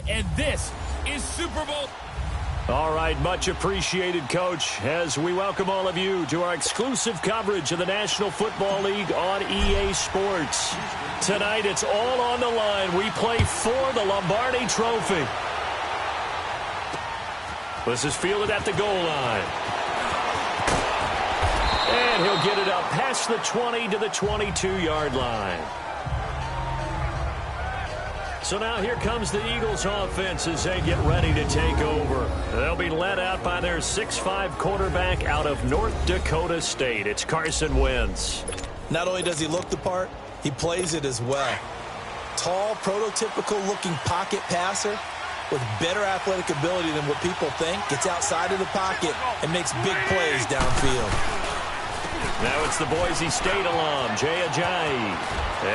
And this is Super Bowl. All right, much appreciated, Coach, as we welcome all of you to our exclusive coverage of the National Football League on EA Sports. Tonight, it's all on the line. We play for the Lombardi Trophy. This is fielded at the goal line. And he'll get it up past the 20 to the 22-yard line. So now here comes the Eagles offense as they get ready to take over. They'll be led out by their 6'5 quarterback out of North Dakota State. It's Carson Wentz. Not only does he look the part, he plays it as well. Tall, prototypical-looking pocket passer with better athletic ability than what people think. Gets outside of the pocket and makes big plays downfield. Now it's the Boise State alum, Jay Ajayi.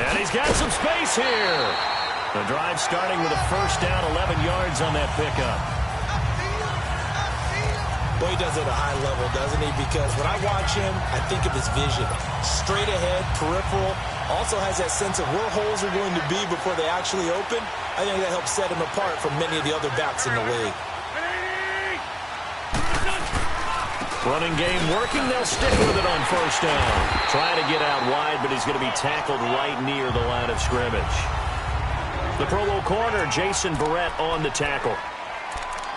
And he's got some space here. The drive starting with a first down, 11 yards on that pickup. Boy, he does it at a high level, doesn't he? Because when I watch him, I think of his vision. Straight ahead, peripheral. Also has that sense of where holes are going to be before they actually open. I think that helps set him apart from many of the other backs in the league. Running game working. They'll stick with it on first down. Trying to get out wide, but he's going to be tackled right near the line of scrimmage. The Pro Bowl corner, Jason Barrett, on the tackle.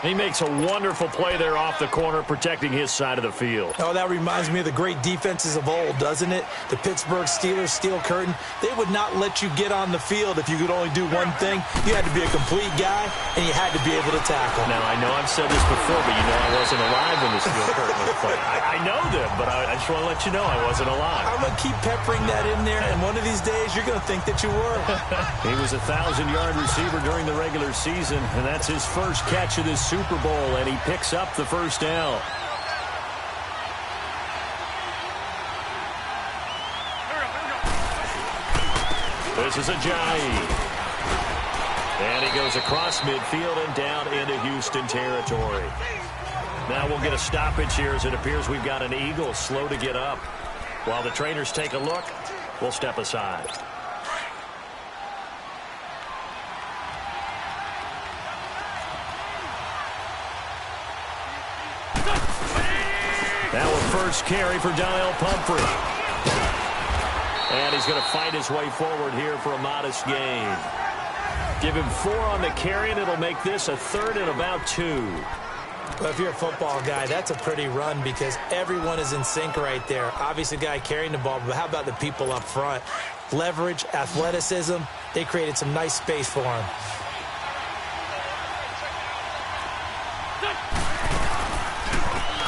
He makes a wonderful play there off the corner, protecting his side of the field. Oh, that reminds me of the great defenses of old, doesn't it? The Pittsburgh Steelers, Steel Curtain. They would not let you get on the field if you could only do one thing. You had to be a complete guy, and you had to be able to tackle. Now, I know I've said this before, but you know I wasn't alive when the Steel Curtain was played. I know them, but I just want to let you know I wasn't alive. I'm going to keep peppering that in there, and one of these days you're going to think that you were. He was a 1,000-yard receiver during the regular season, and that's his first catch of this Super Bowl, and he picks up the first down. This is Ajayi. And he goes across midfield and down into Houston territory. Now we'll get a stoppage here as it appears we've got an Eagle slow to get up. While the trainers take a look, we'll step aside. Now a first carry for Donnell Pumphrey. And he's going to fight his way forward here for a modest gain. Give him 4 on the carry, and it'll make this a third and about 2. Well, if you're a football guy, that's a pretty run because everyone is in sync right there. Obviously, the guy carrying the ball, but how about the people up front? Leverage, athleticism, they created some nice space for him.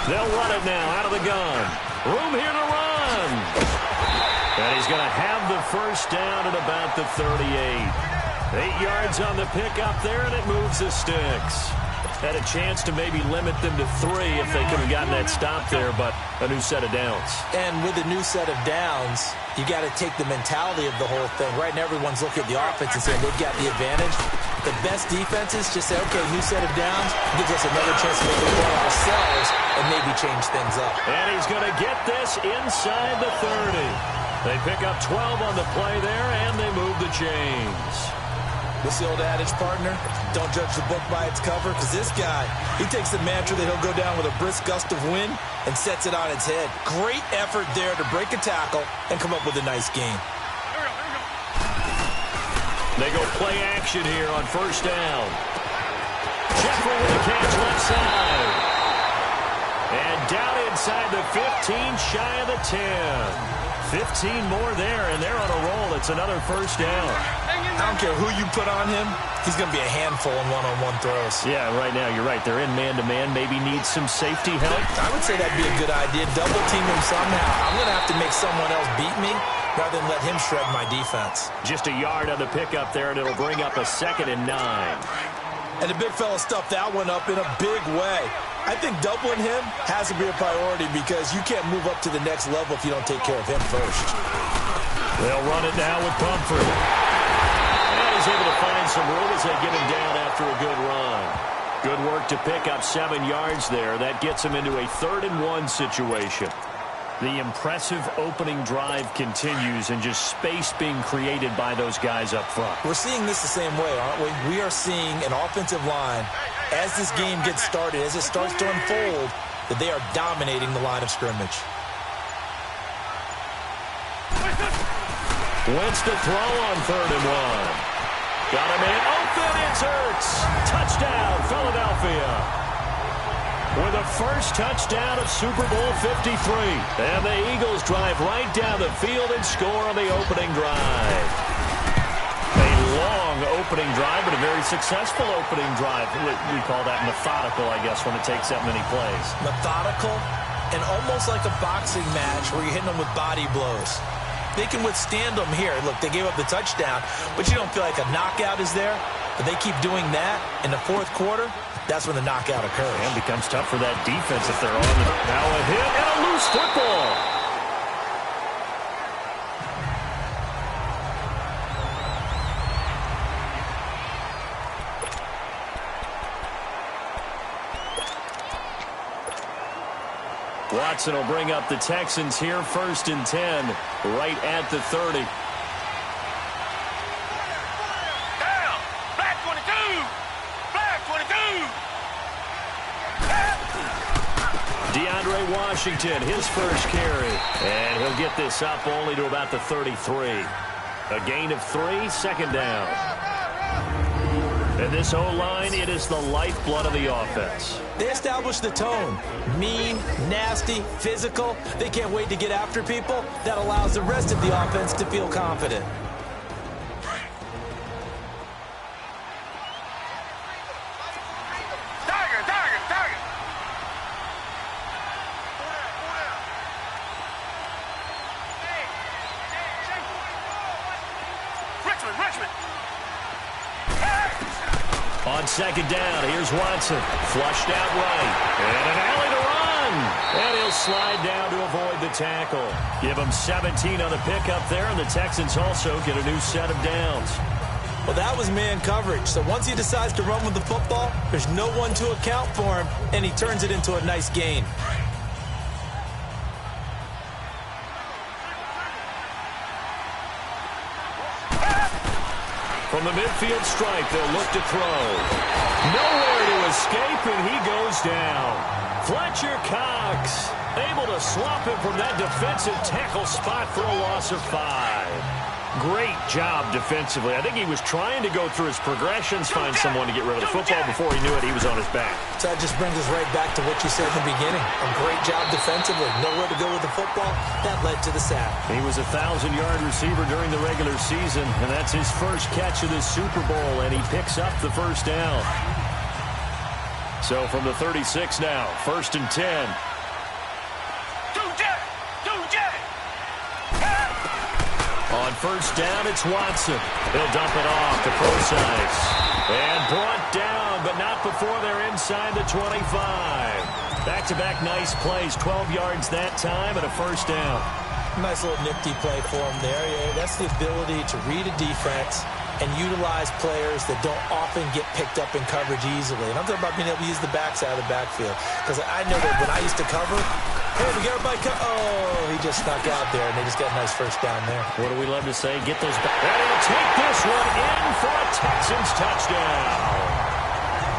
They'll run it now out of the gun. Room here to run. And he's going to have the first down at about the 38. 8 yards on the pickup there, and it moves the sticks. Had a chance to maybe limit them to 3 if they could have gotten that stop there, but a new set of downs. And with a new set of downs, you got to take the mentality of the whole thing. Right now, everyone's looking at the offense and saying they've got the advantage. The best defenses just say, okay, new set of downs, gives us another chance to make the play ourselves and maybe change things up. And he's going to get this inside the 30. They pick up 12 on the play there, and they move the chains. What's the old adage, partner? Don't judge the book by its cover, because this guy, he takes the mantra that he'll go down with a brisk gust of wind and sets it on its head. Great effort there to break a tackle and come up with a nice gain. They go play action here on first down. Jeffrey with a catch left side. And down inside the 15, shy of the 10. 15 more there, and they're on a roll. It's another first down. I don't care who you put on him. He's going to be a handful in one-on-one throws. Yeah, right now, you're right. They're in man-to-man. Maybe need some safety help. I would say that'd be a good idea. Double team him somehow. I'm going to have to make someone else beat me rather than let him shred my defense. Just a yard on the pickup there, and it'll bring up a 2nd and 9. And the big fella stuffed that one up in a big way. I think doubling him has to be a priority because you can't move up to the next level if you don't take care of him first. They'll run it now with Pumphrey. And he's able to find some room as they get him down after a good run. Good work to pick up 7 yards there. That gets him into a 3rd and 1 situation. The impressive opening drive continues and just space being created by those guys up front. We're seeing this the same way, aren't we? We are seeing an offensive line, as this game gets started, as it starts to unfold, that they are dominating the line of scrimmage. Wentz to throw on 3rd and 1. Got him in. Open, it's Ertz. Touchdown, Philadelphia. With the first touchdown of Super Bowl 53. And the Eagles drive right down the field and score on the opening drive. A long opening drive, but a very successful opening drive. We call that methodical, I guess, when it takes that many plays. Methodical and almost like a boxing match where you're hitting them with body blows. They can withstand them here. Look, they gave up the touchdown, but you don't feel like a knockout is there. But they keep doing that in the 4th quarter. That's when the knockout occurs. And becomes tough for that defense if they're on it. Now a hit and a loose football. Watson will bring up the Texans here, 1st and 10, right at the 30. Washington, his first carry. And he'll get this up only to about the 33. A gain of 3, 2nd down. And this O-line, it is the lifeblood of the offense. They establish the tone. Mean, nasty, physical. They can't wait to get after people. That allows the rest of the offense to feel confident. On 2nd down, here's Watson. Flushed out right. And an alley to run. And he'll slide down to avoid the tackle. Give him 17 on the pickup there, and the Texans also get a new set of downs. Well, that was man coverage. So once he decides to run with the football, there's no one to account for him, and he turns it into a nice gain. From the midfield stripe, they'll look to throw. Nowhere to escape, and he goes down. Fletcher Cox able to swap him from that defensive tackle spot for a loss of 5. Great job defensively. I think he was trying to go through his progressions, find someone to get rid of the football. Before he knew it, he was on his back. So that just brings us right back to what you said in the beginning. A great job defensively. Nowhere to go with the football. That led to the sack. He was a 1,000-yard receiver during the regular season, and that's his first catch of the Super Bowl, and he picks up the first down. So from the 36 now, 1st and 10. On 1st down, it's Watson. He'll dump it off to Procise. And brought down, but not before they're inside the 25. Back-to-back nice plays, 12 yards that time and a 1st down. Nice little nifty play for him there. Yeah, that's the ability to read a defense and utilize players that don't often get picked up in coverage easily. And I'm talking about being able to use the backside of the backfield. Because I know that when I used to cover, hey, we got everybody oh, he just snuck out there, and they just got a nice 1st down there. What do we love to say? Get those back. And he'll take this one in for a Texans touchdown.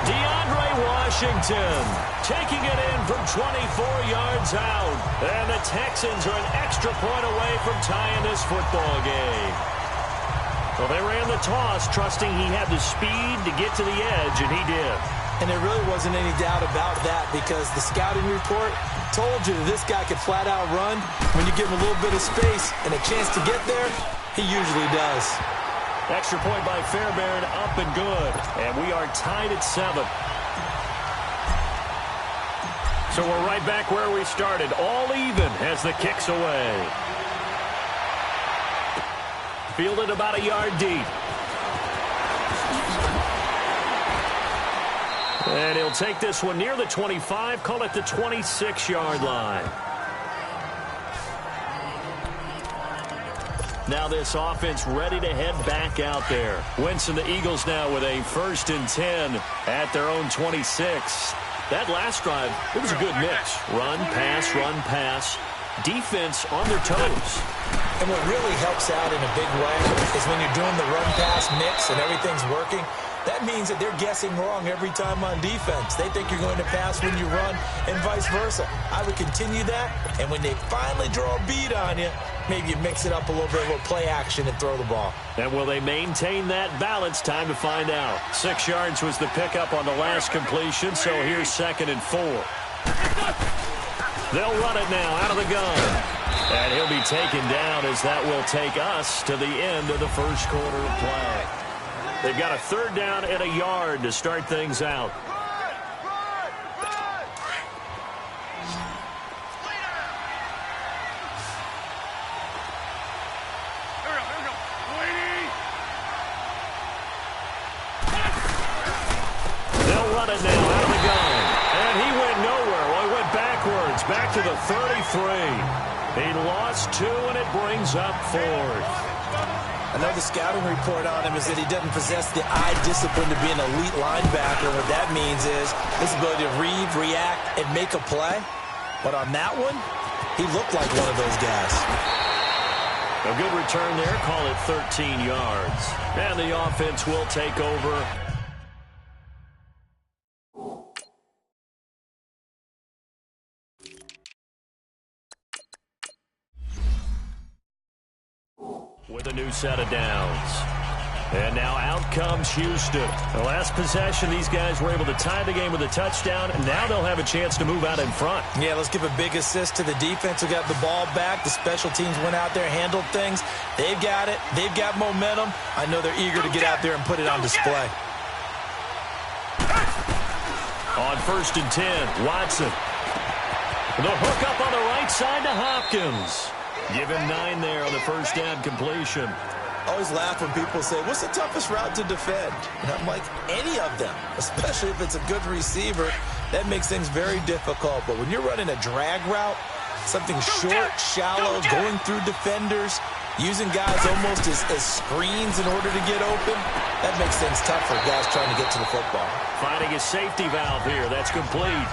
DeAndre Washington taking it in from 24 yards out. And the Texans are an extra point away from tying this football game. Well, they ran the toss, trusting he had the speed to get to the edge, and he did. And there really wasn't any doubt about that because the scouting report told you that this guy could flat-out run. When you give him a little bit of space and a chance to get there, he usually does. Extra point by Fairbairn, up and good. And we are tied at 7. So we're right back where we started, all even as the kick's away. Fielded about a yard deep. And he'll take this one near the 25, call it the 26-yard line. Now this offense ready to head back out there. Wentz and the Eagles now with a 1st and 10 at their own 26. That last drive, it was a good mix. Run, pass, defense on their toes. And what really helps out in a big way is when you're doing the run-pass mix and everything's working, that means that they're guessing wrong every time on defense. They think you're going to pass when you run and vice versa. I would continue that, and when they finally draw a beat on you, maybe you mix it up a little bit, a little play action and throw the ball. And will they maintain that balance? Time to find out. 6 yards was the pickup on the last completion, so here's 2nd and 4. They'll run it now out of the gun. And he'll be taken down as that will take us to the end of the first quarter of play. They've got a 3rd down and a yard to start things out. They'll run it now out of the gun. And he went nowhere. Well, he went backwards, back to the 33. He lost 2, and it brings up 4th. Another scouting report on him is that he doesn't possess the eye discipline to be an elite linebacker. What that means is his ability to read, react, and make a play. But on that one, he looked like one of those guys. A good return there. Call it 13 yards. And the offense will take over. With a new set of downs. And now out comes Houston. The last possession, these guys were able to tie the game with a touchdown, and now they'll have a chance to move out in front. Yeah, let's give a big assist to the defense who got the ball back. The special teams went out there, handled things. They've got it. They've got momentum. I know they're eager to get out there and put it on display. On 1st and 10, Watson. The hook up on the right side to Hopkins. Give him 9 there on the 1st down completion. Always laugh when people say, what's the toughest route to defend? And I'm like, any of them, especially if it's a good receiver. That makes things very difficult. But when you're running a drag route, something short, shallow, going through defenders, using guys almost as screens in order to get open, that makes things tough for guys trying to get to the football. Finding a safety valve here. That's complete.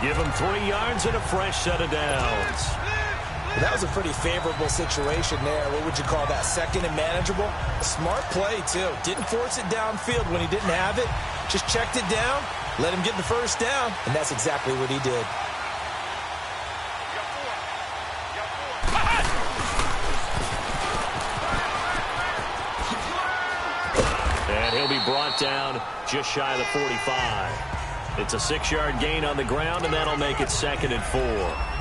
Give him 3 yards and a fresh set of downs. Well, that was a pretty favorable situation there. What would you call that? 2nd and manageable? A smart play, too. Didn't force it downfield when he didn't have it. Just checked it down, let him get the 1st down, and that's exactly what he did. And he'll be brought down just shy of the 45. It's a 6-yard gain on the ground, and that'll make it 2nd and 4.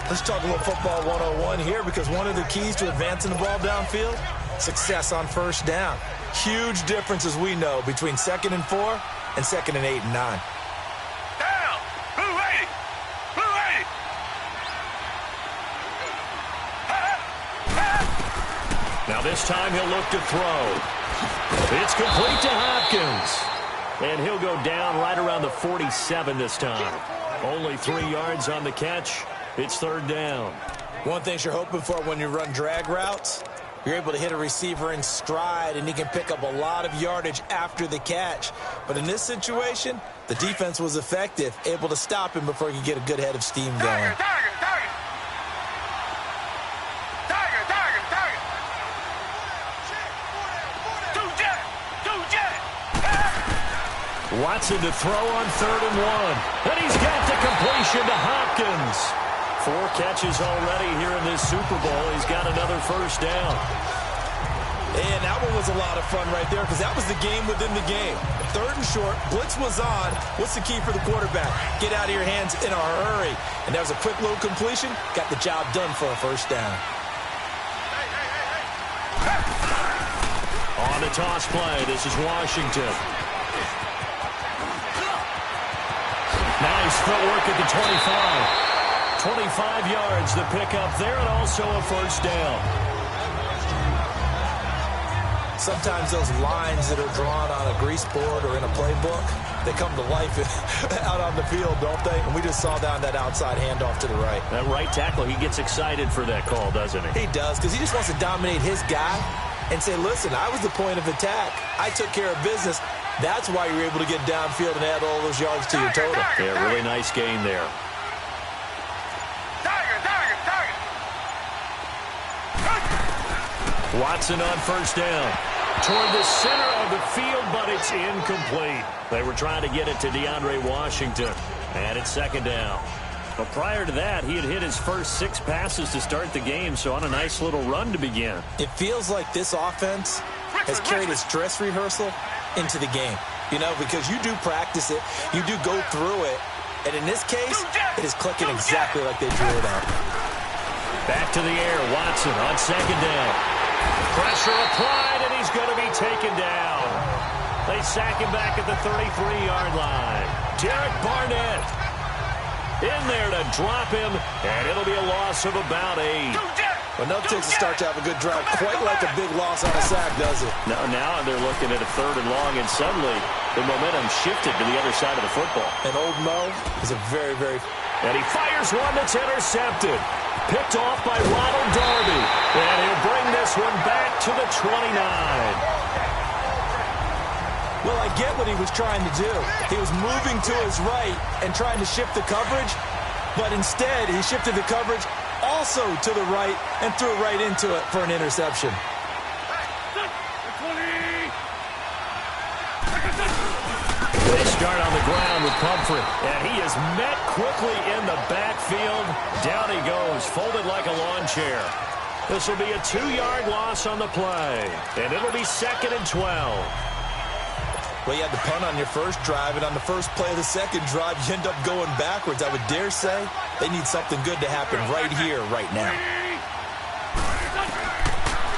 Let's talk a little football 101 here, because one of the keys to advancing the ball downfield, success on 1st down. Huge difference, as we know, between 2nd and 4 and 2nd and 8 and 9. Down! Blue 80! Blue 80! Now this time he'll look to throw. It's complete to Hopkins. And he'll go down right around the 47 this time. Only 3 yards on the catch. It's 3rd down. One thing you're hoping for when you run drag routes, you're able to hit a receiver in stride, and he can pick up a lot of yardage after the catch. But in this situation, the defense was effective, able to stop him before he could get a good head of steam going. Watson to throw on 3rd and 1. And he's got the completion to Hopkins. 4 catches already here in this Super Bowl. He's got another 1st down. And that one was a lot of fun right there, because that was the game within the game. 3rd and short, blitz was on. What's the key for the quarterback? Get out of your hands in a hurry. And that was a quick little completion. Got the job done for a 1st down. On the toss play, this is Washington. Nice footwork at the 25. 25 yards, the pickup there, and also a 1st down. Sometimes those lines that are drawn on a grease board or in a playbook, they come to life out on the field, don't they? And we just saw down that outside handoff to the right. That right tackle, he gets excited for that call, doesn't he? He does, because he just wants to dominate his guy and say, listen, I was the point of attack. I took care of business. That's why you're able to get downfield and add all those yards to your total. Yeah, really nice game there. Watson on first down. Toward the center of the field, but it's incomplete. They were trying to get it to DeAndre Washington. And it's second down. But prior to that, he had hit his first 6 passes to start the game, so on a nice little run to begin. It feels like this offense has carried its dress rehearsal into the game. You know, because you do practice it, you do go through it, and in this case, it is clicking exactly like they drew it up. Back to the air, Watson on second down. Pressure applied, and he's going to be taken down. They sack him back at the 33-yard line. Derek Barnett in there to drop him, and it'll be a loss of about 8. Well, no takes a start to have a good drive, quite like a big loss on a sack, does it? Now they're looking at a 3rd and long, and suddenly the momentum shifted to the other side of the football. And old Mo is a very, very... And he fires one that's intercepted. Picked off by Ronald Darby. And he'll bring this one back to the 29. Well, I get what he was trying to do. He was moving to his right and trying to shift the coverage, but instead he shifted the coverage also to the right and threw it right into it for an interception. They start on the ground with Pumphrey, and he is met quickly in the backfield. Down he goes, folded like a lawn chair. This will be a 2-yard loss on the play, and it'll be 2nd and 12. Well, you had the punt on your first drive, and on the first play of the second drive, you end up going backwards. I would dare say they need something good to happen right here, right now.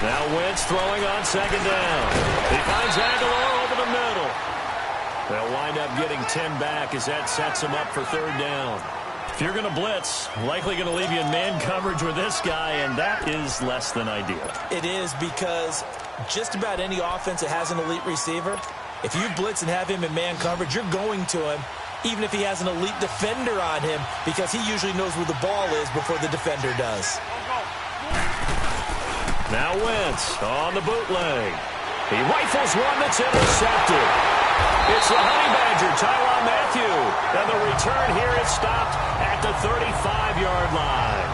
Now Wentz throwing on second down. He finds Aguilar over the middle. They'll wind up getting 10 back as that sets him up for 3rd down. If you're going to blitz, likely going to leave you in man coverage with this guy, and that is less than ideal. It is, because just about any offense that has an elite receiver, if you blitz and have him in man coverage, you're going to him, even if he has an elite defender on him, because he usually knows where the ball is before the defender does. Now Wentz on the bootleg. He rifles one that's intercepted. It's the Honey Badger, Tyrann Mathieu. And the return here is stopped at the 35-yard line.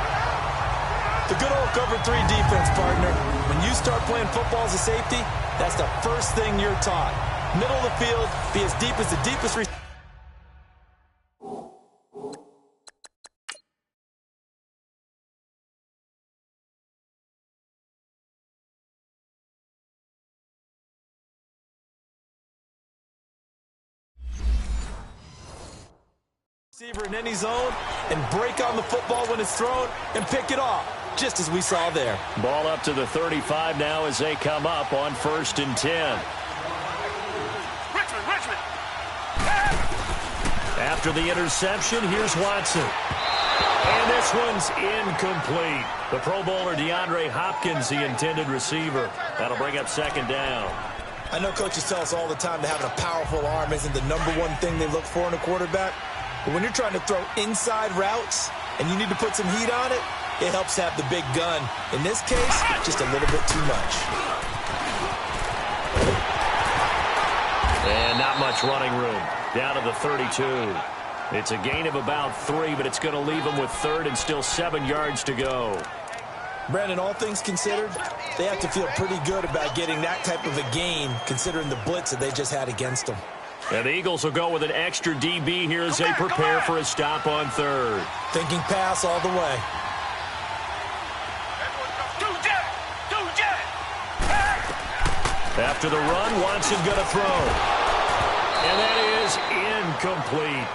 The good old cover 3 defense, partner. When you start playing football as a safety, that's the first thing you're taught. Middle of the field, be as deep as the deepest receiver. In any zone and break on the football when it's thrown and pick it off, just as we saw there. Ball up to the 35 now as they come up on 1st and 10. Richmond. After the interception, here's Watson. And this one's incomplete. The Pro Bowler DeAndre Hopkins, the intended receiver. That'll bring up 2nd down. I know coaches tell us all the time that having a powerful arm isn't the #1 thing they look for in a quarterback. But when you're trying to throw inside routes and you need to put some heat on it, it helps have the big gun. In this case, just a little bit too much. And not much running room. Down to the 32. It's a gain of about 3, but it's going to leave them with 3rd and still 7 yards to go. Brandon, all things considered, they have to feel pretty good about getting that type of a gain, considering the blitz that they just had against them. And the Eagles will go with an extra DB here as they prepare for a stop on 3rd. Thinking pass all the way. After the run, Watson going to throw. And that is incomplete.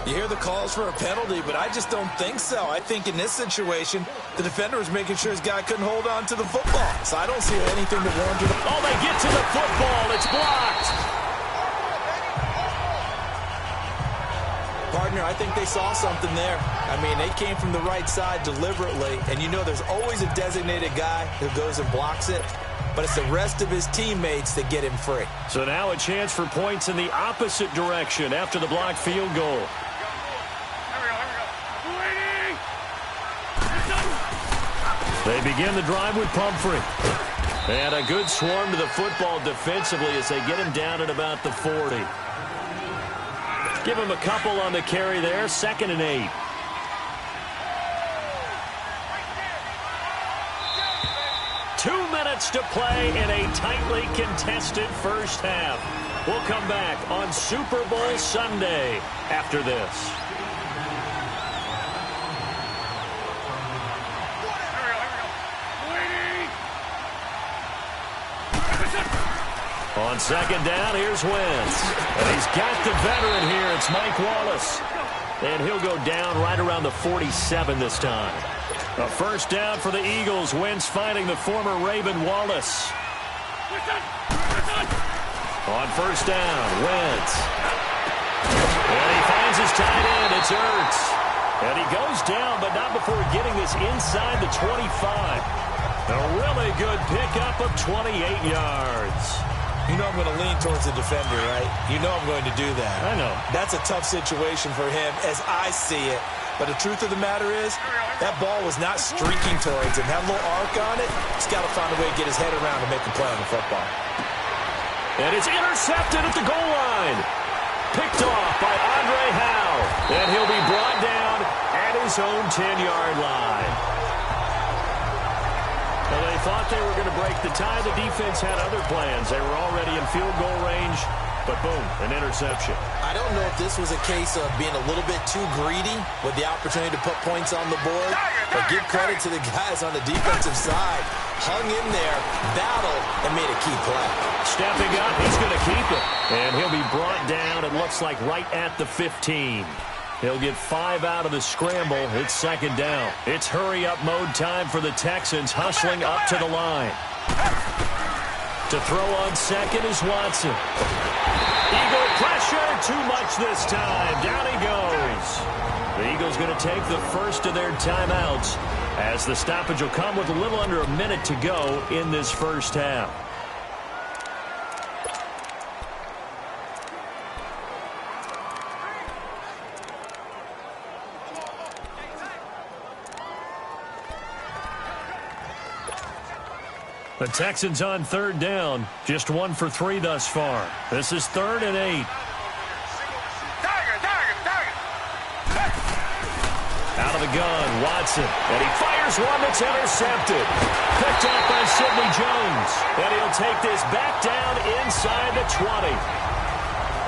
You hear the calls for a penalty, but I just don't think so. I think in this situation, the defender was making sure his guy couldn't hold on to the football. So I don't see anything that warranted it. Oh, they get to the football. It's blocked. Partner, I think they saw something there. I mean, they came from the right side deliberately, and you know there's always a designated guy who goes and blocks it, but it's the rest of his teammates that get him free. So now a chance for points in the opposite direction after the blocked field goal. They begin the drive with Pumphrey. And a good swarm to the football defensively as they get him down at about the 40. Give him a couple on the carry there. 2nd and 8. minutes to play in a tightly contested first half. We'll come back on Super Bowl Sunday after this. On second down, here's Wentz. And he's got the veteran here. It's Mike Wallace. And he'll go down right around the 47 this time. A first down for the Eagles. Wentz finding the former Raven Wallace. On first down, Wentz. And he finds his tight end. It's Ertz. And he goes down, but not before getting this inside the 25. A really good pickup of 28 yards. You know I'm going to lean towards the defender, right? You know I'm going to do that. I know. That's a tough situation for him as I see it. But the truth of the matter is, that ball was not streaking towards him. That little arc on it, he's got to find a way to get his head around and make a play on the football. And it's intercepted at the goal line. Picked off by Andre Howe. And he'll be brought down at his own 10-yard line. Well, they thought they were going to break the tie. The defense had other plans. They were already in field goal range, but boom, an interception. I don't know if this was a case of being a little bit too greedy with the opportunity to put points on the board, but give credit to the guys on the defensive side. Hung in there, battled, and made a key play. Stepping up, he's going to keep it. And he'll be brought down, it looks like, right at the 15. He'll get 5 out of the scramble. It's second down. It's hurry-up mode time for the Texans, hustling up to the line. To throw on second is Watson. Eagle pressure, too much this time. Down he goes. The Eagles going to take the first of their timeouts as the stoppage will come with a little under a minute to go in this first half. The Texans on third down. Just 1 for 3 thus far. This is 3rd and 8. Out of the gun, Watson. And he fires one that's intercepted. Picked up by Sidney Jones. And he'll take this back down inside the 20.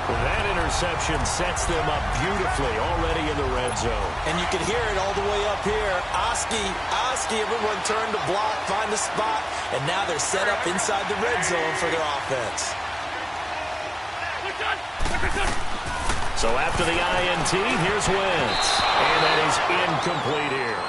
That interception sets them up beautifully already in the red zone. And you can hear it all the way up here. Oski, everyone turned to block, find the spot, and now they're set up inside the red zone for their offense. So after the INT, here's Wentz. And that is incomplete here.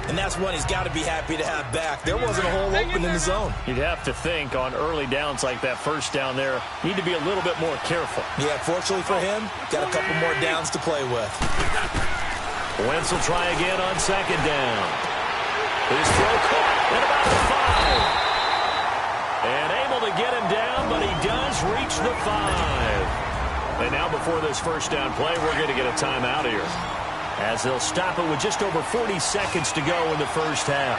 And that's one he's got to be happy to have back. There wasn't a hole open in the zone. You'd have to think on early downs like that first down there, need to be a little bit more careful. Yeah, fortunately for him, got a couple more downs to play with. Wentz will try again on second down. His throw caught at about the 5. And able to get him down, but he does reach the 5. And now before this first down play, we're going to get a timeout here, as they'll stop it with just over 40 seconds to go in the first half.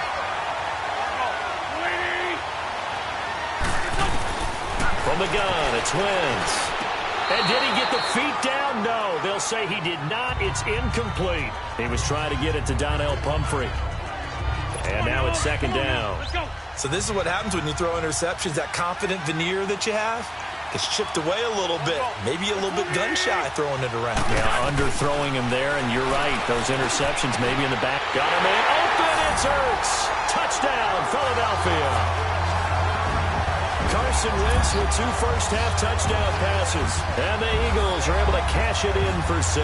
From the gun, it's Wentz. And did he get the feet down? No, they'll say he did not. It's incomplete. He was trying to get it to Donnell Pumphrey. And now it's second down. So this is what happens when you throw interceptions. That confident veneer that you have gets chipped away a little bit. Maybe a little bit gun-shy throwing it around. Yeah, underthrowing him there, and you're right. Those interceptions maybe in the back. Got him in. Open, it's Ertz. Touchdown, Philadelphia. Carson Wentz with 2 first-half touchdown passes. And the Eagles are able to cash it in for 6.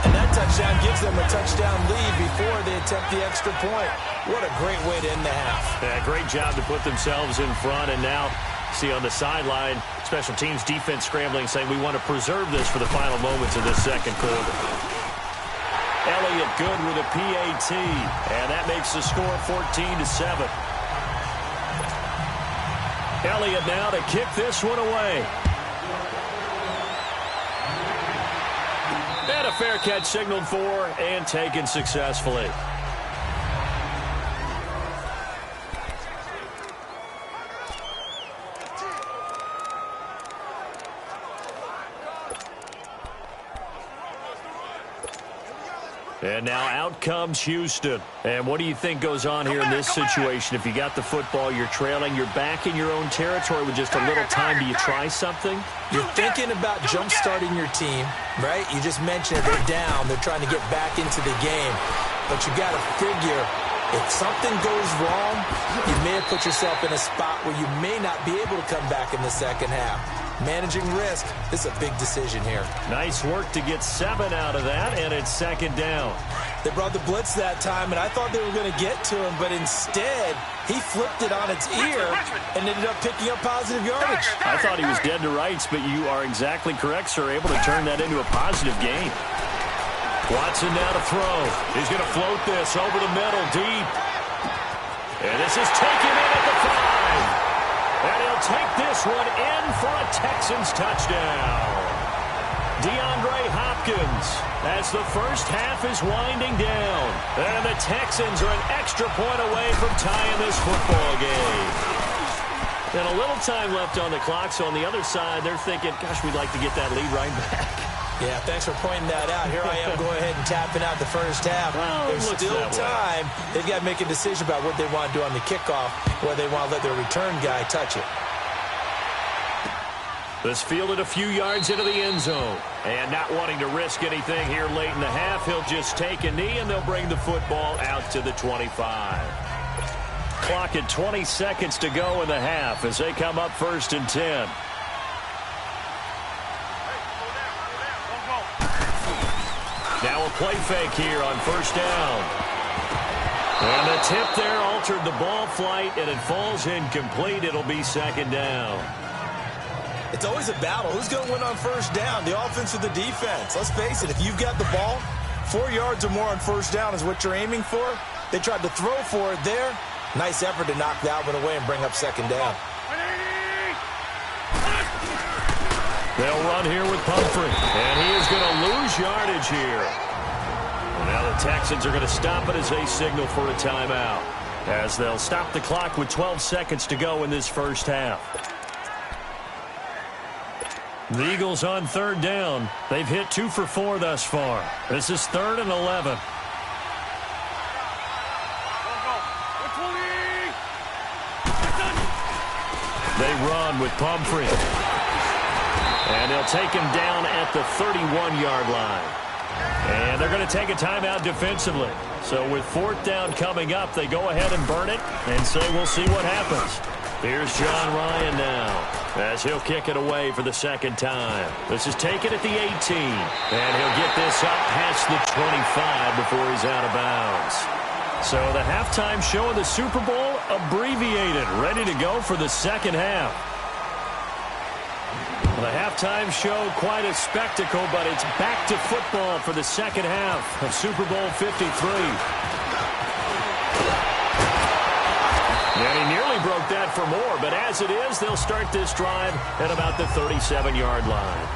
And that touchdown gives them a touchdown lead before they attempt the extra point. What a great way to end the half. Yeah, great job to put themselves in front, and now see on the sideline, special teams defense scrambling, saying we want to preserve this for the final moments of this second quarter. Elliott good with a PAT, and that makes the score 14-7. Elliott now to kick this one away. And a fair catch signaled for and taken successfully. And now out comes Houston. And what do you think goes on here in this situation? If you got the football, you're trailing, you're back in your own territory with just a little time. Do you try something? You're thinking about jump-starting your team, right? You just mentioned it. They're down. They're trying to get back into the game. But you got to figure, if something goes wrong, you may have put yourself in a spot where you may not be able to come back in the second half. Managing risk, this is a big decision here. Nice work to get 7 out of that, and it's second down. They brought the blitz that time, and I thought they were going to get to him, but instead, he flipped it on its ear and ended up picking up positive yardage. I thought he was dead to rights, but you are exactly correct, sir. Able to turn that into a positive gain. Watson now to throw. He's going to float this over the middle, deep. And this is taken in at the 5. And he'll take this one in for a Texans touchdown. DeAndre Hopkins, as the first half is winding down. And the Texans are an extra point away from tying this football game. And a little time left on the clock, so on the other side, they're thinking, gosh, we'd like to get that lead right back. Yeah, thanks for pointing that out. Here I am going ahead and tapping out the first half. Well, there's still time. They've got to make a decision about what they want to do on the kickoff, whether they want to let their return guy touch it. This fielded a few yards into the end zone. And not wanting to risk anything here late in the half, he'll just take a knee, and they'll bring the football out to the 25. Clock at 20 seconds to go in the half as they come up 1st and 10. Now a play fake here on 1st down. And the tip there altered the ball flight, and it falls incomplete. It'll be 2nd down. It's always a battle. Who's going to win on 1st down, the offense or the defense? Let's face it, if you've got the ball, 4 yards or more on 1st down is what you're aiming for. They tried to throw for it there. Nice effort to knock that one away and bring up 2nd down. They'll run here with Pumphrey, and he is going to lose yardage here. And now the Texans are going to stop it as they signal for a timeout, as they'll stop the clock with 12 seconds to go in this first half. The Eagles on 3rd down. They've hit 2 for 4 thus far. This is 3rd and 11. They run with Pumphrey. And they'll take him down at the 31-yard line. And they're going to take a timeout defensively. So with 4th down coming up, they go ahead and burn it and say we'll see what happens. Here's John Ryan now as he'll kick it away for the 2nd time. This is taken at the 18. And he'll get this up past the 25 before he's out of bounds. So the halftime show of the Super Bowl abbreviated, ready to go for the 2nd half. The halftime show, quite a spectacle, but it's back to football for the 2nd half of Super Bowl 53. And he nearly broke that for more, but as it is, they'll start this drive at about the 37-yard line.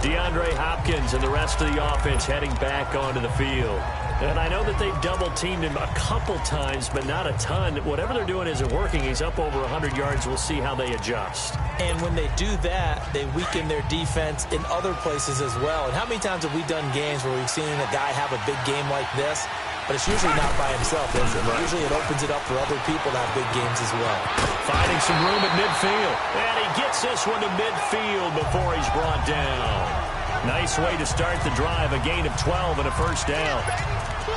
DeAndre Hopkins and the rest of the offense heading back onto the field. And I know that they've double-teamed him a couple times, but not a ton. Whatever they're doing isn't working. He's up over 100 yards. We'll see how they adjust. And when they do that, they weaken their defense in other places as well. And how many times have we done games where we've seen a guy have a big game like this? But it's usually not by himself, is it? Right. Usually it opens it up for other people to have big games as well. Finding some room at midfield. And he gets this one to midfield before he's brought down. Nice way to start the drive. A gain of 12 and a 1st down.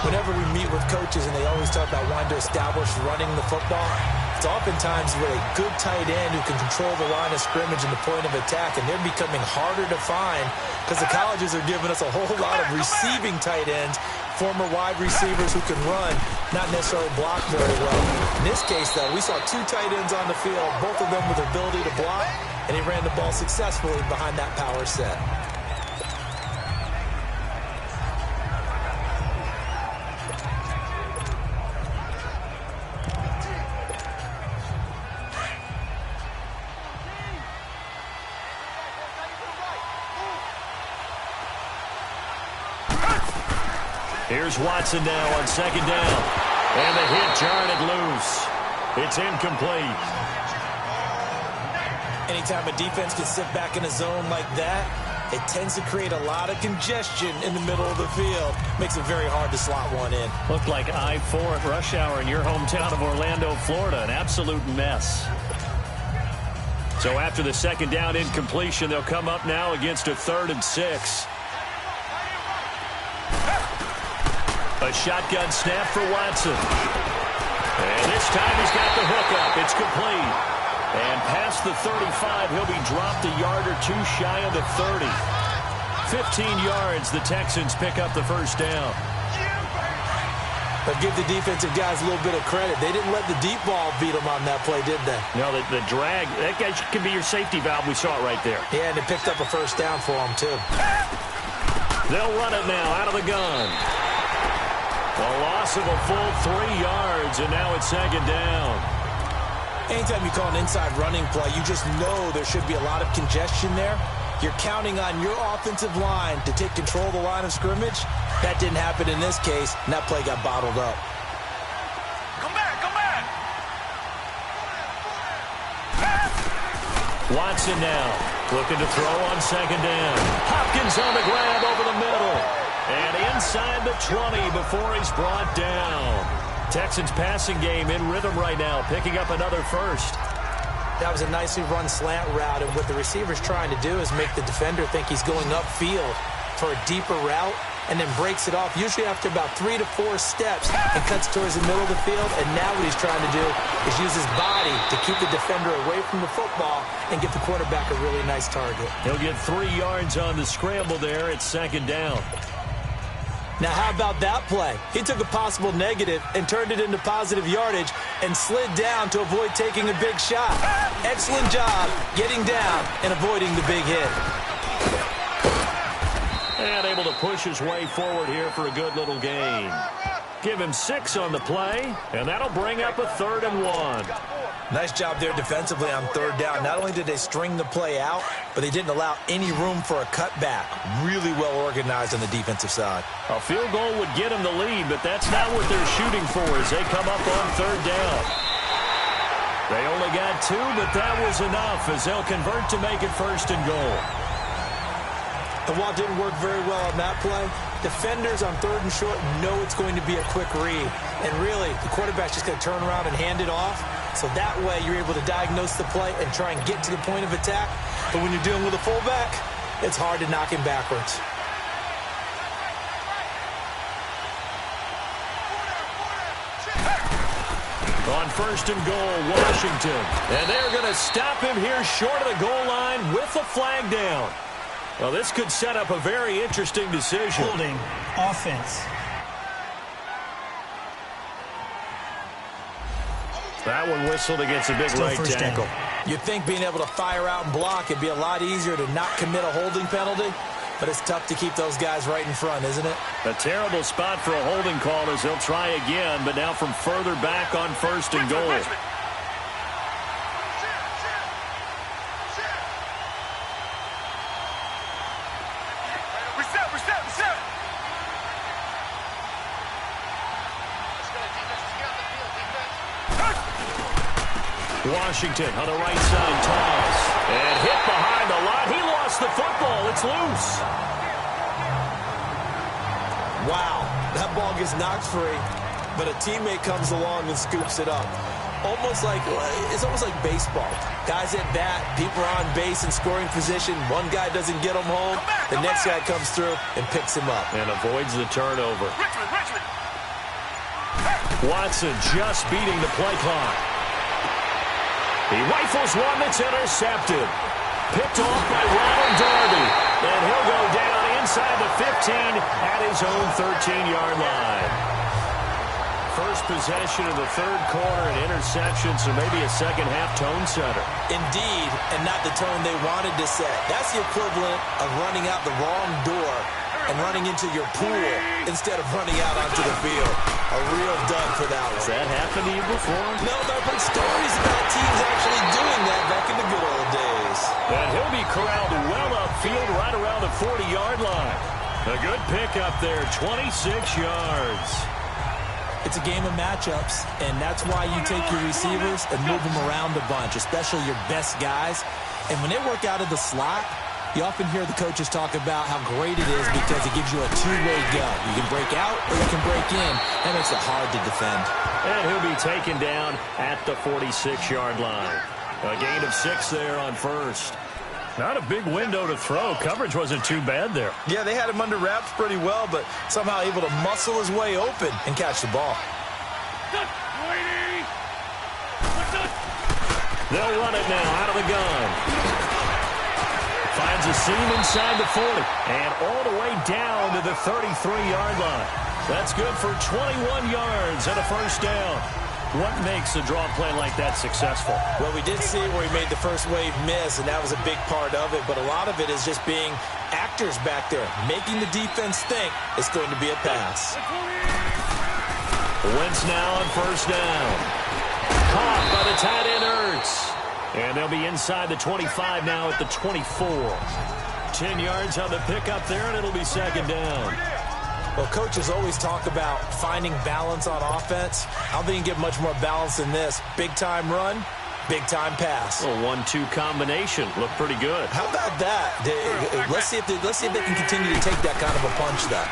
Whenever we meet with coaches and they always talk about wanting to establish running the football, it's oftentimes with a good tight end who can control the line of scrimmage and the point of attack, and they're becoming harder to find because the colleges are giving us a whole lot of receiving tight ends, former wide receivers who can run, not necessarily block very well. In this case, though, we saw 2 tight ends on the field, both of them with the ability to block, and he ran the ball successfully behind that power set. Here's Watson now on 2nd down. And the hit jarred it loose. It's incomplete. Anytime a defense can sit back in a zone like that, it tends to create a lot of congestion in the middle of the field. Makes it very hard to slot one in. Looked like I-4 at rush hour in your hometown of Orlando, Florida. An absolute mess. So after the second down incompletion, they'll come up now against a 3rd and 6. A shotgun snap for Watson. And this time he's got the hook up. It's complete. And past the 35, he'll be dropped a yard or two shy of the 30. 15 yards, the Texans pick up the first down. But give the defensive guys a little bit of credit. They didn't let the deep ball beat them on that play, did they? No, the drag, that guy can be your safety valve. We saw it right there. Yeah, and it picked up a first down for them, too. They'll run it now out of the gun. A loss of a full 3 yards, and now it's second down. Anytime you call an inside running play, you just know there should be a lot of congestion there. You're counting on your offensive line to take control of the line of scrimmage. That didn't happen in this case, and that play got bottled up. Come back, come back. Watson now looking to throw on second down. Hopkins on the grab over the middle. And inside the 20 before he's brought down. Texans passing game in rhythm right now, picking up another first. That was a nicely run slant route, and what the receiver's trying to do is make the defender think he's going upfield for a deeper route, and then breaks it off, usually after about 3 to 4 steps, and cuts towards the middle of the field. And now what he's trying to do is use his body to keep the defender away from the football and get the quarterback a really nice target. He'll get 3 yards on the scramble there. It's second down. Now, how about that play? He took a possible negative and turned it into positive yardage and slid down to avoid taking a big shot. Excellent job getting down and avoiding the big hit. And able to push his way forward here for a good little gain. Give him 6 on the play, and that'll bring up a 3rd and 1. Nice job there defensively on 3rd down. Not only did they string the play out, but they didn't allow any room for a cutback. Really well organized on the defensive side. A field goal would get them the lead, but that's not what they're shooting for as they come up on 3rd down. They only got 2, but that was enough as they'll convert to make it 1st and goal. And while it didn't work very well on that play, defenders on 3rd and short know it's going to be a quick read. And really, the quarterback's just going to turn around and hand it off. So that way, you're able to diagnose the play and try and get to the point of attack. But when you're dealing with a fullback, it's hard to knock him backwards. On 1st and goal, Washington. And they're going to stop him here short of the goal line with the flag down. Well, this could set up a very interesting decision. Holding offense. That one whistled against a big right tackle. You'd think being able to fire out and block it'd be a lot easier to not commit a holding penalty, but it's tough to keep those guys right in front, isn't it? A terrible spot for a holding call as they'll try again, but now from further back on 1st and goal. Washington on the right side toss. And hit behind the line. He lost the football. It's loose. Wow, that ball gets knocked free, but a teammate comes along and scoops it up. It's almost like baseball. Guys at bat, people are on base in scoring position. One guy doesn't get him home. The next guy comes through and picks him up. And avoids the turnover. Watson just beating the play clock. He rifles one that's intercepted. Picked off by Ronald Darby. And he'll go down inside the 15 at his own 13-yard line. First possession of the 3rd quarter, an interception, so maybe a second-half tone setter. Indeed, and not the tone they wanted to set. That's the equivalent of running out the wrong door and running into your pool instead of running out onto the field. A real dud for that one. Has that happened to you before? No, but I've heard stories about teams actually doing that back in the good old days. And he'll be corralled well upfield right around the 40-yard line. A good pickup there, 26 yards. It's a game of matchups, and that's why you take your receivers and move them around a bunch, especially your best guys. And when they work out of the slot, You often hear the coaches talk about how great it is because it gives you a two-way go. You can break out or you can break in. That makes it hard to defend. And he'll be taken down at the 46-yard line. A gain of 6 there on first. Not a big window to throw. Coverage wasn't too bad there. Yeah, they had him under wraps pretty well, but somehow able to muscle his way open and catch the ball. They'll run it now out of the gun. Finds a seam inside the 40. And all the way down to the 33-yard line. That's good for 21 yards and a first down. What makes a draw play like that successful? Well, we did see where he made the first wave miss, and that was a big part of it. But a lot of it is just being actors back there, making the defense think it's going to be a pass. Wentz now on first down. Caught by the tight end Ertz. And they'll be inside the 25 now at the 24. 10 yards on the pickup there, and it'll be second down. Well, coaches always talk about finding balance on offense. I don't think you can get much more balance than this. Big-time run, big-time pass. A 1-2 combination. Looked pretty good. How about that? Let's see if they can continue to take that kind of a punch, though.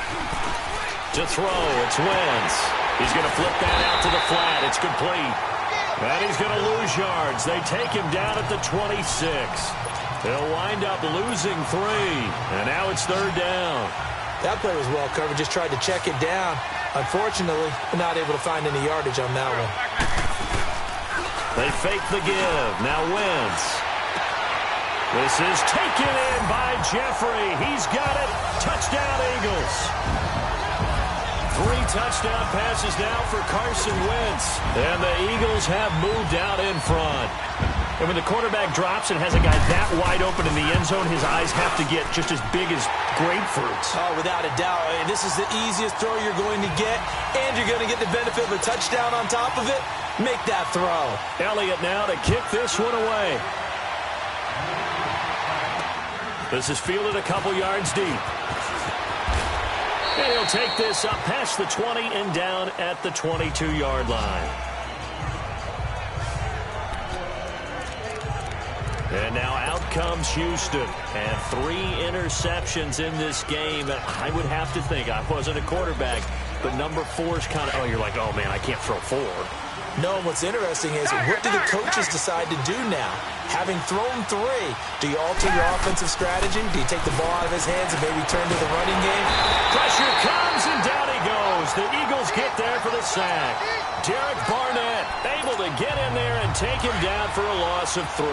To throw, it's Wentz. He's going to flip that out to the flat. It's complete. And he's going to lose yards. They take him down at the 26. They'll wind up losing 3. And now it's third down. That play was well covered. Just tried to check it down. Unfortunately, not able to find any yardage on that one. They fake the give. Now Wentz. This is taken in by Jeffrey. He's got it. Touchdown, Eagles. 3 touchdown passes now for Carson Wentz. And the Eagles have moved out in front. And when the quarterback drops and has a guy that wide open in the end zone, his eyes have to get just as big as grapefruits. Oh, without a doubt. This is the easiest throw you're going to get, and you're going to get the benefit of a touchdown on top of it. Make that throw. Elliott now to kick this one away. This is fielded a couple yards deep. And he'll take this up past the 20 and down at the 22-yard line. And now out comes Houston. And 3 interceptions in this game. I would have to think, I wasn't a quarterback, but number 4 is kind of, you're like, oh, man, I can't throw 4. No, what's interesting is, what do the coaches decide to do now? Having thrown 3, do you alter your offensive strategy? Do you take the ball out of his hands and maybe turn to the running game? Pressure comes, and down he goes. The Eagles get there for the sack. Derek Barnett able to get in there and take him down for a loss of 3.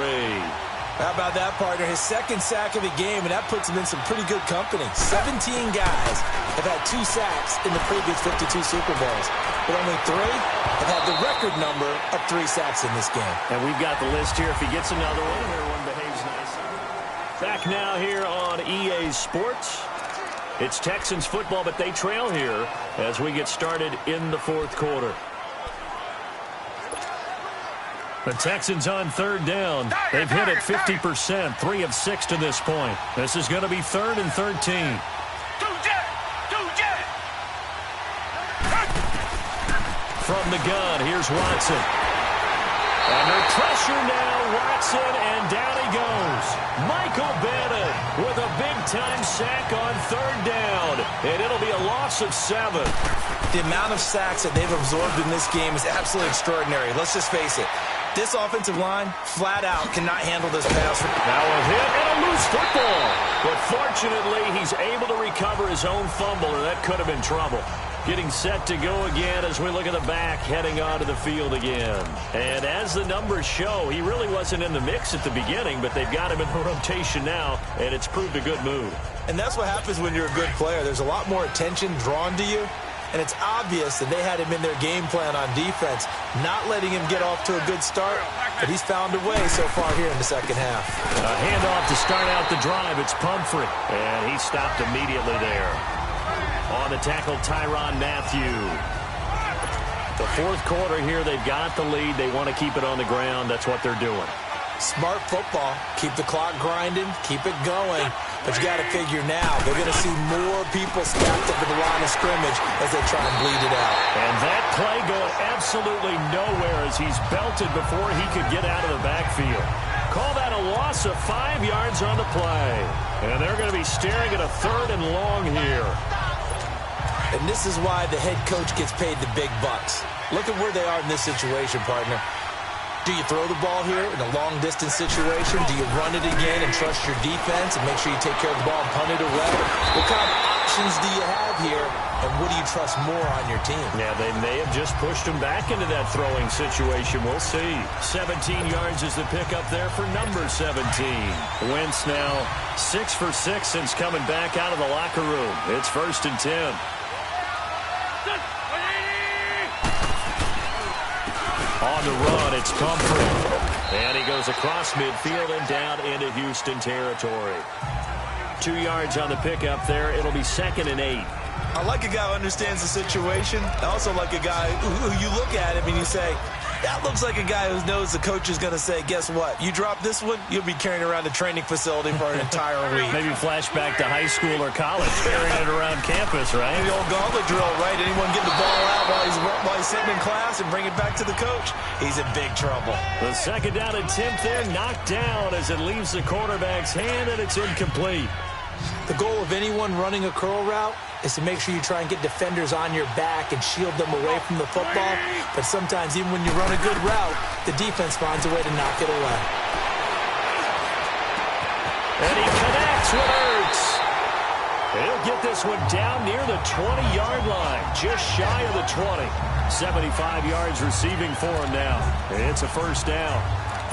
How about that, partner? His second sack of the game, and that puts him in some pretty good company. 17 guys have had 2 sacks in the previous 52 Super Bowls, but only 3 have had the record number of 3 sacks in this game. And we've got the list here. If he gets another one, everyone behaves nicely. Back now here on EA Sports. It's Texans football, but they trail here as we get started in the 4th quarter. The Texans on third down. They've hit it 50%, 3 of 6 to this point. This is going to be 3rd and 13. From the gun, here's Watson. Under pressure now, Watson, and down he goes. Michael Bennett with a big-time sack on 3rd down, and it'll be a loss of 7. The amount of sacks that they've absorbed in this game is absolutely extraordinary. Let's just face it. This offensive line, flat out, cannot handle this pass. Now a hit and a loose football. But fortunately, he's able to recover his own fumble, and that could have been trouble. Getting set to go again as we look at the back, heading onto the field again. And as the numbers show, he really wasn't in the mix at the beginning, but they've got him in the rotation now, and it's proved a good move. And that's what happens when you're a good player. There's a lot more attention drawn to you. And it's obvious that they had him in their game plan on defense, not letting him get off to a good start. But he's found a way so far here in the second half. A handoff to start out the drive. It's Pumphrey. And he stopped immediately there. On the tackle, Tyrann Mathieu. The 4th quarter here, they've got the lead. They want to keep it on the ground. That's what they're doing. Smart football. Keep the clock grinding. Keep it going. But you got to figure now, they're going to see more people stacked up at the line of scrimmage as they try and bleed it out. And that play going absolutely nowhere as he's belted before he could get out of the backfield. Call that a loss of 5 yards on the play. And they're going to be staring at a 3rd and long here. And this is why the head coach gets paid the big bucks. Look at where they are in this situation, partner. Do you throw the ball here in a long-distance situation? Do you run it again and trust your defense and make sure you take care of the ball and punt it away? What kind of options do you have here, and what do you trust more on your team? Yeah, they may have just pushed him back into that throwing situation. We'll see. 17 yards is the pickup there for number 17. Wentz now 6 for 6 since coming back out of the locker room. It's 1st and 10. On the run, it's Pumphrey. And he goes across midfield and down into Houston territory. 2 yards on the pickup there. It'll be 2nd and 8. I like a guy who understands the situation. I also like a guy who you look at him and you say, that looks like a guy who knows the coach is going to say, guess what? You drop this one, you'll be carrying around the training facility for an entire week. Maybe flashback to high school or college, carrying it around campus, right? The old gauntlet drill, right? Anyone get the ball out while he's sitting in class and bring it back to the coach? He's in big trouble. The 2nd down and 10th there, knocked down as it leaves the quarterback's hand, and it's incomplete. The goal of anyone running a curl route is to make sure you try and get defenders on your back and shield them away from the football. But sometimes even when you run a good route, the defense finds a way to knock it away. And he connects with Ertz. He'll get this one down near the 20-yard line, just shy of the 20. 75 yards receiving for him now. It's a 1st down.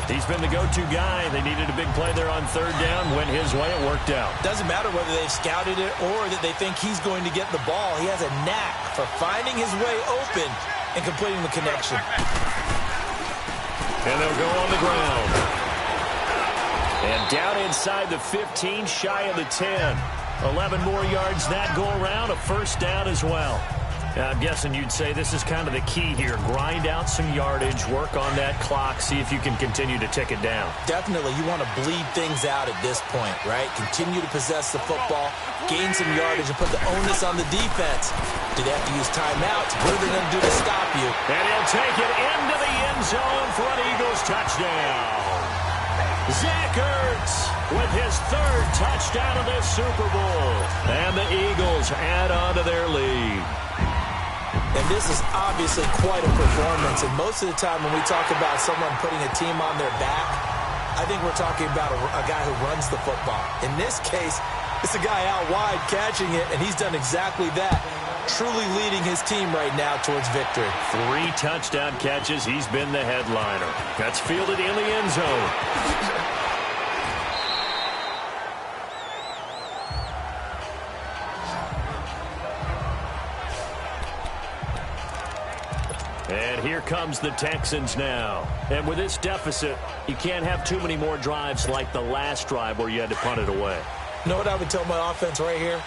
He's been the go-to guy. They needed a big play there on 3rd down. Went his way. It worked out. Doesn't matter whether they've scouted it or that they think he's going to get the ball. He has a knack for finding his way open and completing the connection. And they'll go on the ground. And down inside the 15, shy of the 10. 11 more yards that go around. A 1st down as well. I'm guessing you'd say this is kind of the key here. Grind out some yardage, work on that clock, see if you can continue to tick it down. Definitely. You want to bleed things out at this point, right? Continue to possess the football, gain some yardage, and put the onus on the defense. Do they have to use timeouts? What are they going to do to stop you? And he'll take it into the end zone for an Eagles touchdown. Zach Ertz with his 3rd touchdown of this Super Bowl. And the Eagles add on to their lead. And this is obviously quite a performance. And most of the time when we talk about someone putting a team on their back, I think we're talking about a guy who runs the football. In this case, it's a guy out wide catching it, and he's done exactly that, truly leading his team right now towards victory. 3 touchdown catches. He's been the headliner. That's fielded in the end zone. And here comes the Texans now. And with this deficit, you can't have too many more drives like the last drive where you had to punt it away. You know what I would tell my offense right here?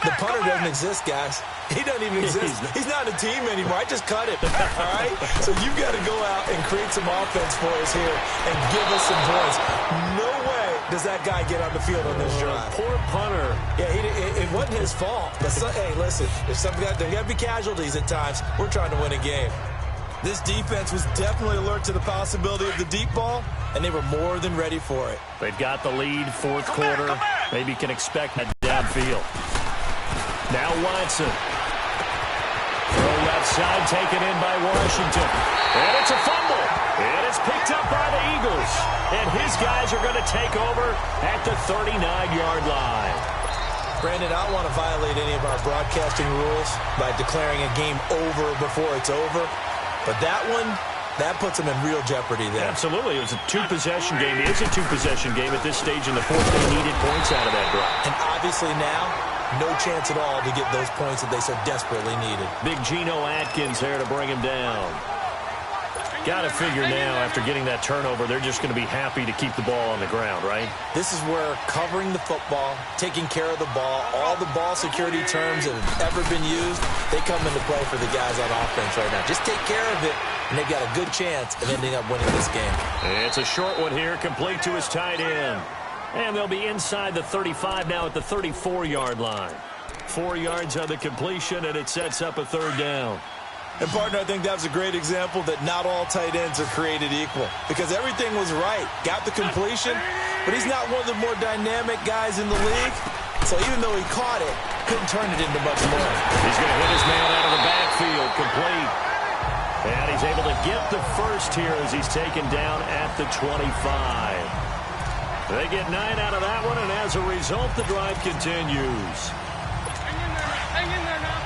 The punter doesn't exist, guys. He doesn't even exist. He's not a team anymore. I just cut it, all right? So you've got to go out and create some offense for us here and give us some points. No way does that guy get on the field on this drive. Poor punter. Yeah, it wasn't his fault. But hey, listen, if there got to be casualties at times, we're trying to win a game. This defense was definitely alert to the possibility of the deep ball, and they were more than ready for it. They've got the lead, 4th quarter. Maybe can expect that downfield. Now Watson. Throw left side taken in by Washington. And it's a fumble. And it's picked up by the Eagles. And his guys are going to take over at the 39-yard line. Brandon, I don't want to violate any of our broadcasting rules by declaring a game over before it's over. But that one, that puts them in real jeopardy there. Absolutely. It was a 2-possession game. It is a 2-possession game at this stage in the 4th. They needed points out of that drive. And obviously now, no chance at all to get those points that they so desperately needed. Big Geno Atkins there to bring him down. Got to figure now, after getting that turnover, they're just going to be happy to keep the ball on the ground, right? This is where covering the football, taking care of the ball, all the ball security terms that have ever been used, they come into play for the guys on offense right now. Just take care of it, and they've got a good chance of ending up winning this game. It's a short one here, complete to his tight end. And they'll be inside the 35 now at the 34-yard line. 4 yards on the completion, and it sets up a 3rd down. And, partner, I think that was a great example that not all tight ends are created equal because everything was right. Got the completion, but he's not one of the more dynamic guys in the league. So even though he caught it, couldn't turn it into much more. He's going to hit his man out of the backfield, complete. And he's able to get the first here as he's taken down at the 25. They get 9 out of that one, and as a result, the drive continues. Hang in there now.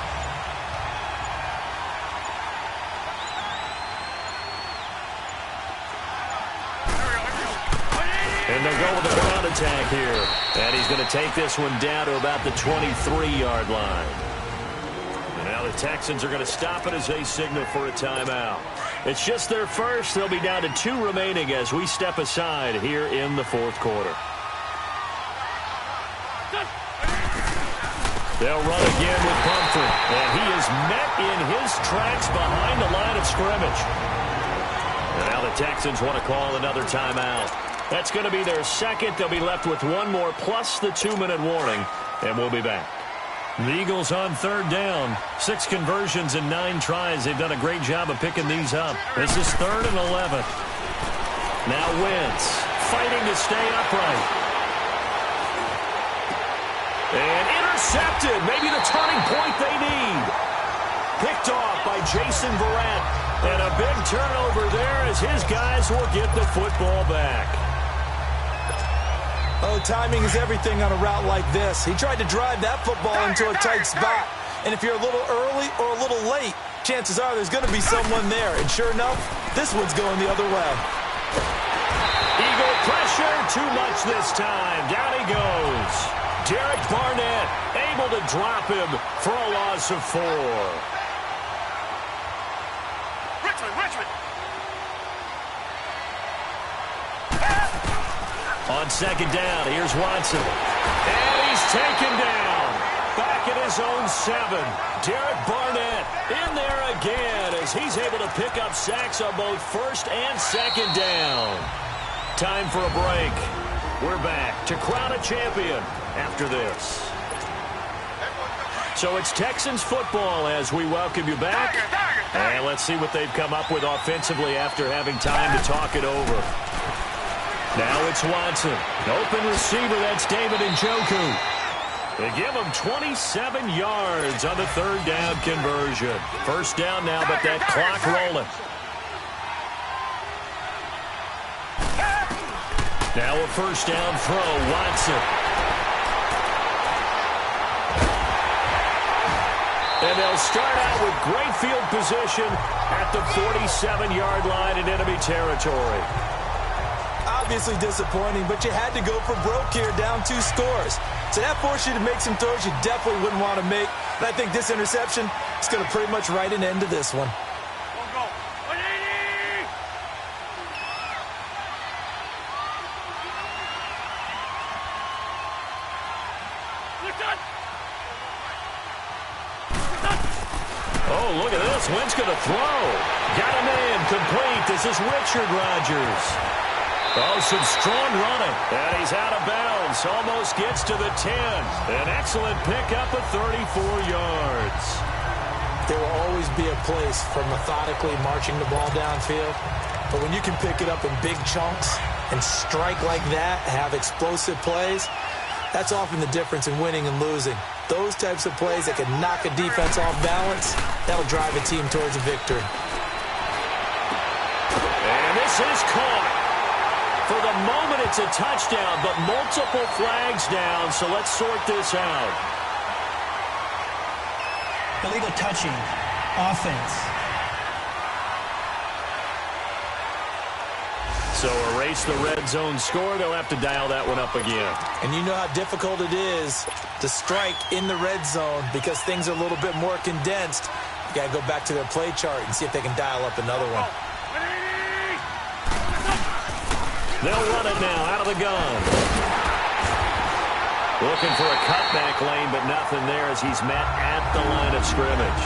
And they'll go with the ground attack here. And he's going to take this one down to about the 23-yard line. And now the Texans are going to stop it as they signal for a timeout. It's just their first. They'll be down to 2 remaining as we step aside here in the fourth quarter. They'll run again with Pumphrey. And he is met in his tracks behind the line of scrimmage. And now the Texans want to call another timeout. That's going to be their second. They'll be left with one more plus the 2-minute warning, and we'll be back. The Eagles on third down. 6 conversions and 9 tries. They've done a great job of picking these up. This is 3rd and 11. Now Wentz fighting to stay upright. And intercepted. Maybe the turning point they need. Picked off by Jason Verrett. And a big turnover there as his guys will get the football back. Oh, timing is everything on a route like this. He tried to drive that football into a tight spot. And if you're a little early or a little late, chances are there's going to be someone there. And sure enough, this one's going the other way. Eagle pressure, too much this time. Down he goes. Derek Barnett able to drop him for a loss of 4. Richmond. On second down, here's Watson. And he's taken down. Back at his own 7. Derek Barnett in there again as he's able to pick up sacks on both first and second down. Time for a break. We're back to crown a champion after this. So it's Texans football as we welcome you back. And let's see what they've come up with offensively after having time to talk it over. Now it's Watson. Open receiver, that's David Njoku. They give him 27 yards on the 3rd down conversion. First down now, but that clock rolling. Now a first down throw, Watson. And they'll start out with great field position at the 47-yard line in enemy territory. Obviously disappointing, but you had to go for broke here, down 2 scores. So that forced you to make some throws you definitely wouldn't want to make. And I think this interception is going to pretty much write an end to this one. Go. 180! Oh, look at this. Wentz going to throw. Got a man complete. This is Richard Rodgers. Oh, some strong running. And he's out of bounds. Almost gets to the 10. An excellent pickup of 34 yards. There will always be a place for methodically marching the ball downfield. But when you can pick it up in big chunks and strike like that, have explosive plays, that's often the difference in winning and losing. Those types of plays that can knock a defense off balance, that'll drive a team towards a victory. And this is caught. For the moment, it's a touchdown, but multiple flags down, so let's sort this out. Illegal touching. Offense. So erase the red zone score. They'll have to dial that one up again. And you know how difficult it is to strike in the red zone because things are a little bit more condensed. You got to go back to their play chart and see if they can dial up another one. They'll run it now out of the gun. Looking for a cutback lane, but nothing there as he's met at the line of scrimmage.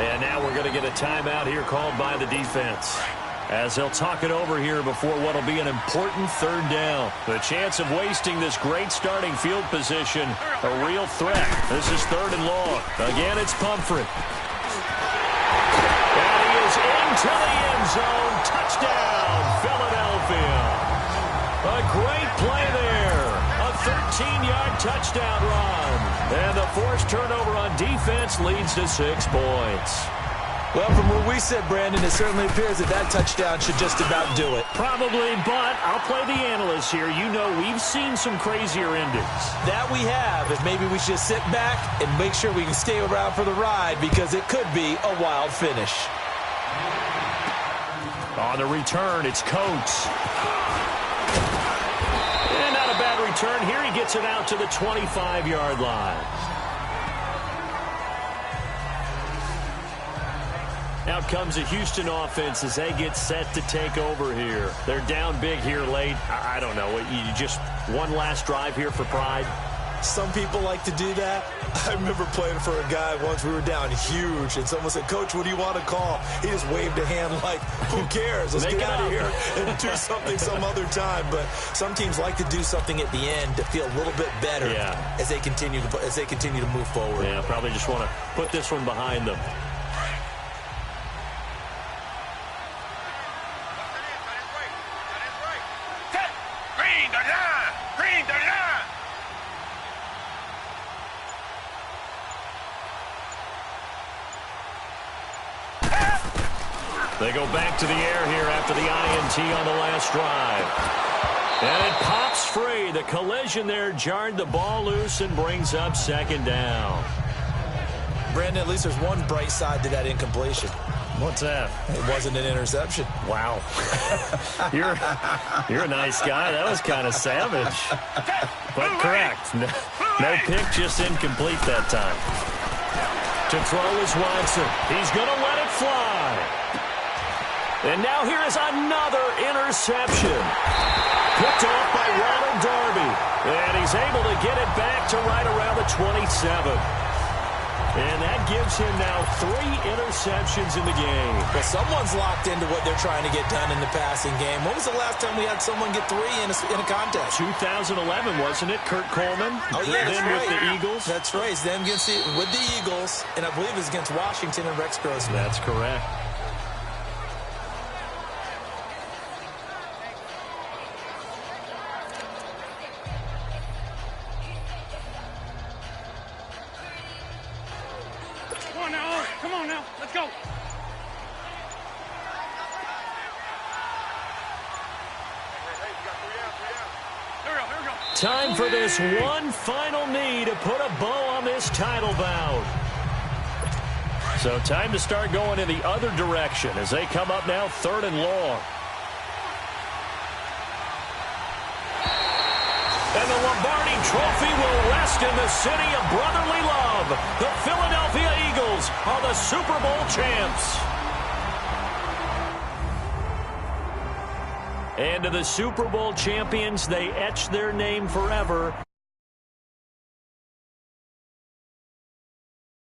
And now we're going to get a timeout here called by the defense, as they'll talk it over here before what will be an important 3rd down. The chance of wasting this great starting field position, a real threat. This is 3rd and long. Again, it's Pumphrey. And he is into the end zone. Touchdown, Philadelphia. A great play there. A 13-yard touchdown run. And the forced turnover on defense leads to 6 points. Well, from where we sit, Brandon, it certainly appears that that touchdown should just about do it. Probably, but I'll play the analyst here. You know we've seen some crazier endings. That we have, and maybe we should sit back and make sure we can stay around for the ride because it could be a wild finish. On the return, it's Coates. And not a bad return here. He gets it out to the 25-yard line. Out comes the Houston offense as they get set to take over here. They're down big here late. I don't know. You just one last drive here for pride? Some people like to do that. I remember playing for a guy once. We were down huge, and someone said, "Coach, what do you want to call?" He just waved a hand like, who cares? Let's get out of here and do something some other time. But some teams like to do something at the end to feel a little bit better as they continue to move forward. Yeah, probably just want to put this one behind them. They go back to the air here after the INT on the last drive. And it pops free. The collision there jarred the ball loose and brings up 2nd down. Brandon, at least there's one bright side to that incompletion. What's that? It wasn't an interception. Wow. You're a nice guy. That was kind of savage. But correct. No pick, just incomplete that time. To throw is Watson. He's going to let it fly. And now here is another interception. Picked off by Ronald Darby. And he's able to get it back to right around the 27. And that gives him now 3 interceptions in the game. Well, someone's locked into what they're trying to get done in the passing game. When was the last time we had someone get 3 in a contest? 2011, wasn't it? Kurt Coleman? Oh, yeah, then right. with the Eagles? That's right. It's them with the Eagles, and I believe it's against Washington and Rex Grossman. That's correct. Come on now, let's go. Time for this one final knee to put a bow on this title bout. So time to start going in the other direction as they come up now 3rd and long. And the Lombardi Trophy will rest in the city of brotherly love. The Philadelphia Eagles are the Super Bowl champs. And to the Super Bowl champions, they etch their name forever